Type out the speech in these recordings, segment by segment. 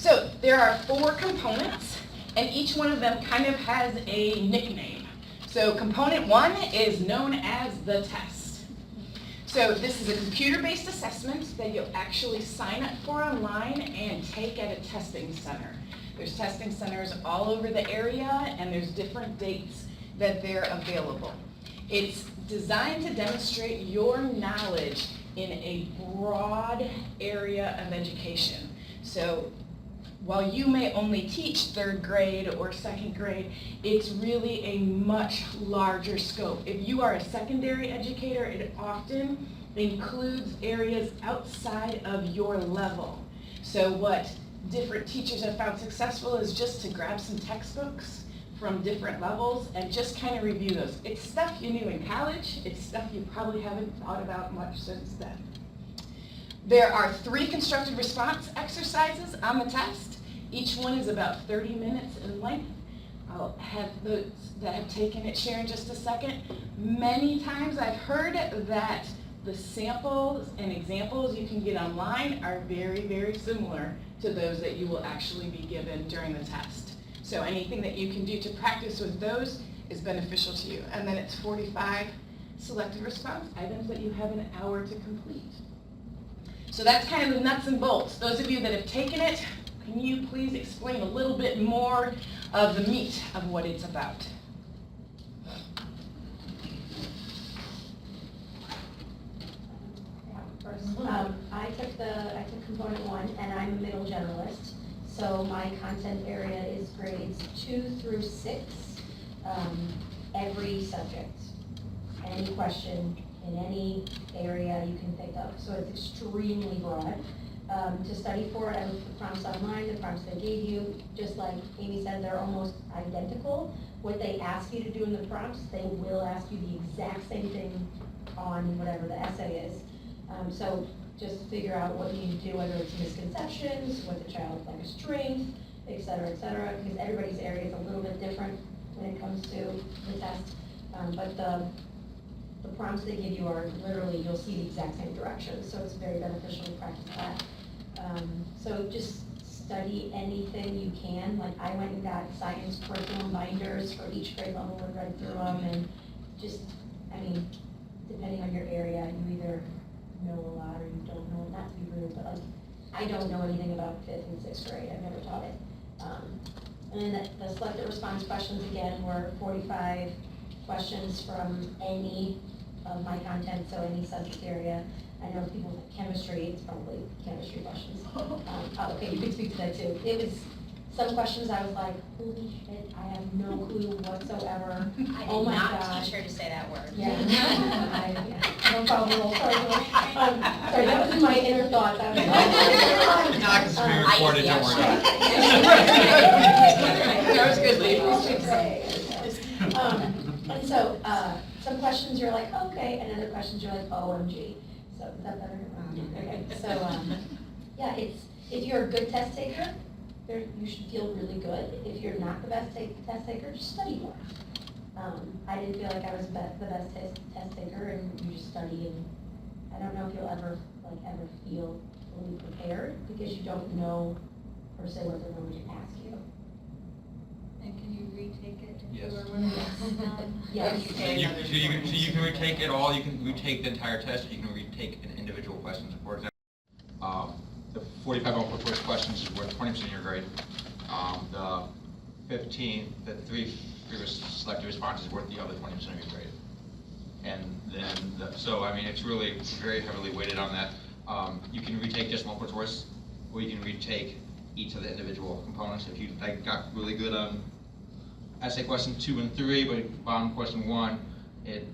So there are 4 components, and each one of them kind of has a nickname. So component 1 is known as the test. So this is a computer-based assessment that you'll actually sign up for online and take at a testing center. There's testing centers all over the area, and there's different dates that they're available. It's designed to demonstrate your knowledge in a broad area of education. So while you may only teach 3rd grade or 2nd grade, it's really a much larger scope. If you are a secondary educator, it often includes areas outside of your level. So what different teachers have found successful is just to grab some textbooks from different levels and just kind of review those. It's stuff you knew in college. It's stuff you probably haven't thought about much since then. There are 3 constructive response exercises on the test. Each one is about 30 minutes in length. I'll have those that have taken it share in just a second. Many times I've heard that the samples and examples you can get online are very, very similar to those that you will actually be given during the test. So anything that you can do to practice with those is beneficial to you. And then it's 45 selected response items that you have an hour to complete. So that's kind of the nuts and bolts. Those of you that have taken it, can you please explain a little bit more of the meat of what it's about? I took component 1, and I'm a middle generalist. So my content area is grades 2 through 6, every subject. Any question in any area you can think of. So it's extremely broad. To study for it, I looked at the prompts online, the prompts they gave you. Just like Amy said, they're almost identical. What they ask you to do in the prompts, they will ask you the exact same thing on whatever the essay is. So just figure out what you need to do, whether it's misconceptions, what the child like a strength, et cetera, because everybody's area is a little bit different when it comes to the test. But the prompts they give you are literally, you'll see the exact same directions, so it's very beneficial to practice that. So just study anything you can. Like I went and got science curriculum binders for each grade level and read through them, and just, I mean, depending on your area, you either know a lot or you don't know, not to be rude, but like, I don't know anything about 5th and 6th grade, I've never taught it. And then the selected response questions, again, were 45 questions from any of my content, so any subject area. I know people with chemistry, it's probably chemistry questions. Okay, you could speak to that too. It was some questions I was like, holy shit, I have no clue whatsoever. Oh my God. I did not teach her to say that word. Yeah. No problem. Sorry, sorry, that was my inner thoughts. I was like, Not because it's being recorded, don't worry about it. That was good, lady. And so, some questions you're like, okay, and other questions you're like, OMG. So, is that better? Okay, so, yeah, if you're a good test taker, you should feel really good. If you're not the best test taker, just study more. I didn't feel like I was the best test taker, and you just study, and I don't know if you'll ever feel fully prepared because you don't know per se what they're going to ask you. And can you retake it? Yes. Yes. So you can retake it all. You can retake the entire test. You can retake an individual questions. For example, the 45 multiple choice questions is worth 20% of your grade. The 3 selected responses is worth the other 20% of your grade. And then, so I mean, it's really very heavily weighted on that. You can retake just multiple choice, or you can retake each of the individual components. If you got really good on essay question 2 and 3, but bottom question 1,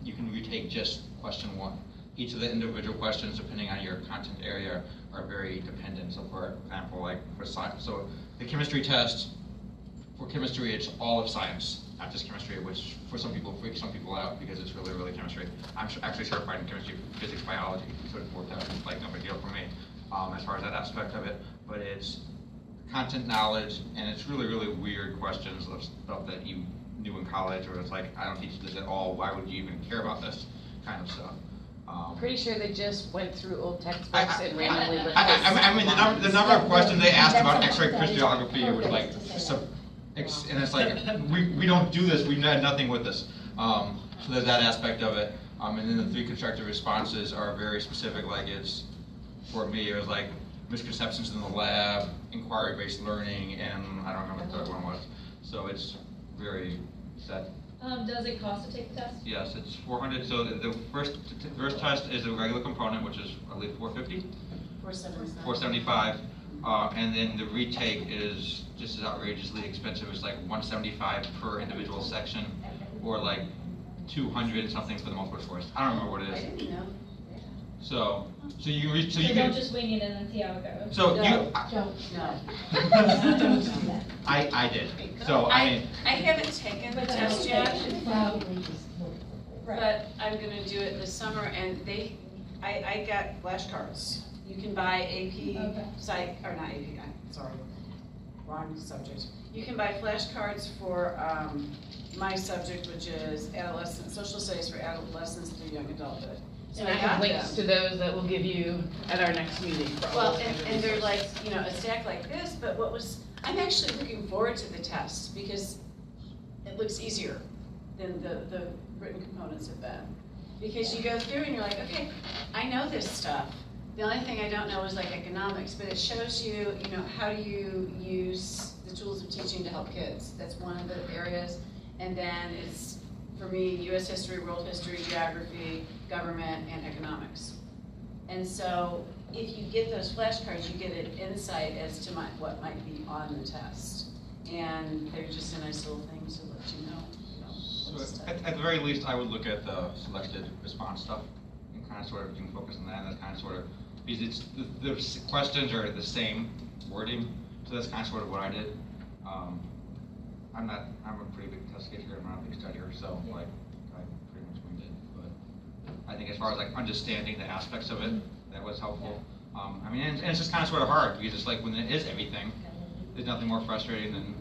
you can retake just question 1. Each of the individual questions, depending on your content area, are very dependent. So for example, like for science, so the chemistry test, for chemistry, it's all of science, not just chemistry, which for some people freaks some people out because it's really, really chemistry. I'm actually certified in chemistry, physics, biology, so it worked out like no big deal for me as far as that aspect of it. But it's content knowledge, and it's really, really weird questions of stuff that you knew in college, or it's like, I don't teach this at all, why would you even care about this kind of stuff? Pretty sure they just went through old textbooks and randomly replaced. I mean, the number of questions they asked about X-ray crystallography was like, and it's like, we don't do this, we've done nothing with this. So there's that aspect of it. And then the 3 constructive responses are very specific, like it's, for me, it was like misconceptions in the lab, inquiry-based learning, and I don't remember what the third one was. So it's very set. Does it cost to take the test? Yes, it's 400. So the first test is a regular component, which is I believe 450. 475. And then the retake is just as outrageously expensive. It's like 175 per individual section, or like 200 something for the multiple choice. I don't remember what it is. I didn't know. So you So you don't can. just wing it and then see how it goes? So No, you. don't do that. I did. So I mean. I haven't taken the test yet, Probably just look. but I'm gonna do it this summer, and I got flashcards. You can buy AP Okay. psych, or not AP, sorry, wrong subject. You can buy flashcards for my subject, which is adolescent, social studies for adolescents through young adulthood. So And I I have got links them. to those that we'll give you at our next meeting. For all Well, those kinds of and they're like, resources. a stack like this, but I'm actually looking forward to the test because it looks easier than the written components have been. Because you go through and you're like, okay, I know this stuff. The only thing I don't know is like economics, but it shows you, how do you use the tools of teaching to help kids. That's one of the areas. And then it's, for me, US history, world history, geography, government, and economics. And so if you get those flashcards, you get an insight as to what might be on the test. And they're just a nice little thing to let you know. what's So stuff. at the very least, I would look at the selected response stuff and kind of sort of, you can focus on that, and that's kind of sort of, because it's, the questions are the same wording, so that's kind of sort of what I did. I'm a pretty big test taker, I'm not a big studier, so like, I pretty much winged it, but I think as far as like understanding the aspects of it, that was helpful. I mean, and it's just kind of sort of hard, because it's like when it is everything, there's nothing more frustrating than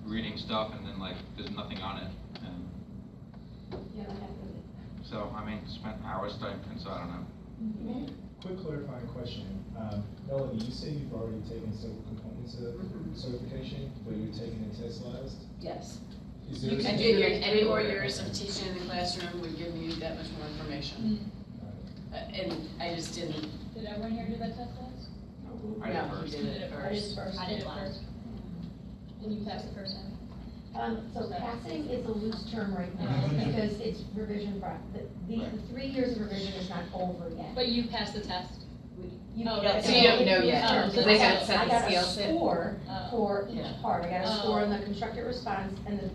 reading stuff and then like, there's nothing on it. And Yeah, that happens. so, I mean, spent hours studying, and so I don't know. Quick clarifying question. Melanie, you say you've already taken several components of certification, but you're taking the test last? Yes. Is You there can a- do your 3 more years of teaching in the classroom would give you that much more information. And I just didn't, Did everyone here do that test last? I did no, first. you did it I did first. first. I did it first. And you passed the first time? So passing is a loose term right now because it's revision, the 3 years of revision is not over yet. But you passed the test? You Oh, don't so you don't know yet, Oh, Because so they I haven't set the scale got a set? score for each Yeah. part. I got a Oh. score in the constructed response and the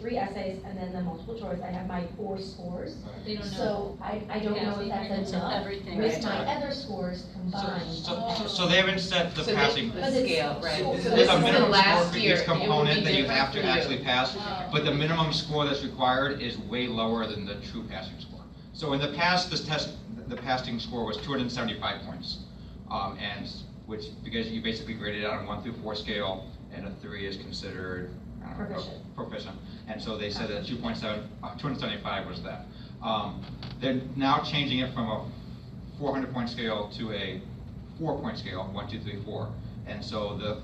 3 essays and then the multiple choice. I have my 4 scores. They don't know. So I don't know if that's So enough everything with is my done. other scores combined. So they haven't set the So passing. the scale, right? So So There's this a is the minimum score last for year. each It will be component that you different have to for you. actually pass, Oh. but the minimum score that's required is way lower than the true passing score. So in the past, this test, the passing score was 275 points. And which, because you basically graded it on a 1 through 4 scale, and a 3 is considered, I don't know, Proficient. proficient. And so they said that 275 was that. They're now changing it from a 400-point scale to a 4-point scale, 1, 2, 3, 4. And so the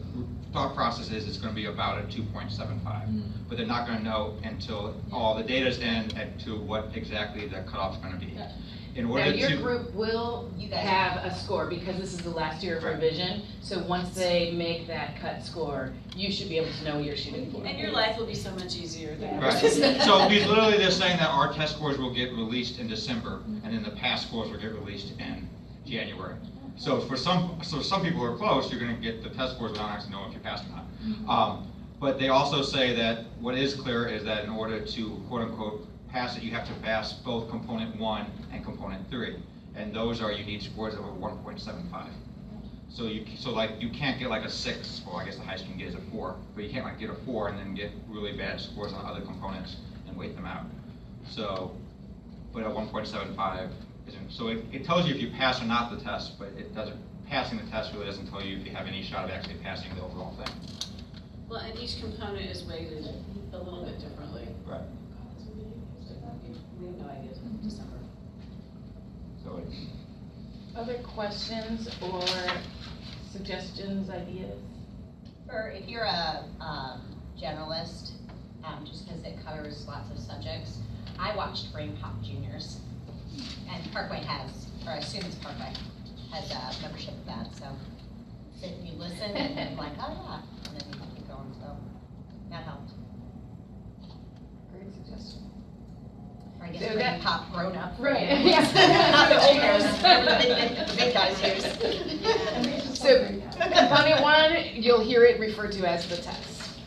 thought process is it's going to be about a 2.75. But they're not going to know until all the data's in and to what exactly the cutoff's going to be. Gotcha. In Now, order your to, group will You guys- have a score because this is the last year of Right. revision. So once they make that cut score, you should be able to know what you're shooting for. And your life will be so much easier than. right. So because literally they're saying that our test scores will get released in December, and then the pass scores will get released in January. So for some people who are close, you're going to get the test scores without actually knowing if you passed or not. But they also say that what is clear is that in order to quote unquote pass it, you have to pass both component 1 and component 3, and those are you need scores of a 1.75. So you can't get like a 6, well I guess the highest you can get is a 4, but you can't like get a 4 and then get really bad scores on other components and wait them out. So, but a 1.75 isn't, so it tells you if you pass or not the test, but it doesn't, passing the test really doesn't tell you if you have any shot of actually passing the overall thing. Well, and each component is weighted a little bit differently. Right. We have no idea until December. So it's, Other questions or suggestions, ideas? Or if you're a generalist, just because it covers lots of subjects, I watched Brain Pop Juniors, and Parkway has, or I assume it's Parkway, has a membership of that, so if you listen and then like, oh yeah, and then you can keep going, so that helped. Great suggestion. Or I guess So Brain that- Pop grown up. Right, Yeah. yeah. Not the juniors, the big guys use. So component one, you'll hear it referred to as the test.